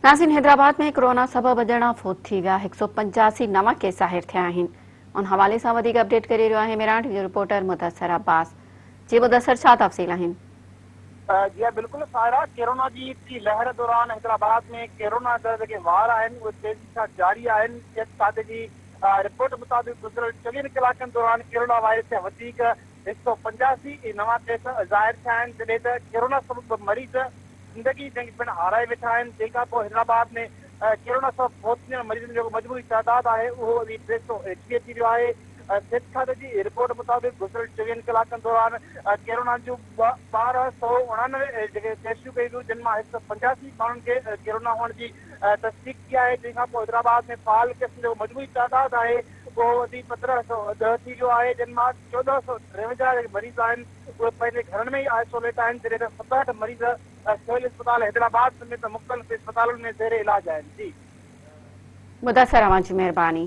नाज़रीन, हैदराबाद में कोरोना सबब ॼणा फौत थी विया। 185 नवा केस ज़ाहिर थिया आहिनि। उन हवाले सां वधीक अपडेट करे रहियो आहे मेराठ जो रिपोर्टर मदثر عباس। जी मदثر, छा तफ़सील आहिनि? जी हाँ, बिल्कुल सारा कोरोना की लहर दौरान हैदराबाद में कोरोना जा जेके वार आहिनि उहे तेज़ी सां जारी आहिनि। खाते जी रिपोर्ट मुताबिक़ गुज़िरियल 24 कलाकनि दौरान कोरोना वायरस जा वधीक 185 नवा केस ज़ाहिर थिया आहिनि, जॾहिं त कोरोना सबब मरीज़ ज़िंदगी पिणु हाराए वेठा आहिनि। तंहिंखां पोइ हैदराबाद में कोरोना सबब फौत थियल मरीज़नि जो मजमूई तादादु आहे उहो 321 थी वियो आहे। सिहत खाते जी रिपोर्ट मुताबिक़ गुज़िरियल 24 कलाकनि दौरान कोरोना जूं 1299 जेके टेस्टियूं कयूं थियूं, जिन मां 185 माण्हुनि खे कोरोना हुअण जी तस्दीक थी आहे। तंहिंखां पोइ हैदराबाद में फ़ाल केसनि जो मजमूई तादादु आहे उहो 1510 थी वियो आहे, जिन मां 1453 जेके मरीज़ आहिनि उहे पंहिंजे घरनि में ई आइसोलेट आहिनि, जॾहिं त 67 मरीज़ सिविल अस्पताल हैदराबाद समेत मुख़्तलिफ़ अस्पतालुनि में ज़ेर इलाज आहिनि। जी मुदثر, अवां जी महिरबानी।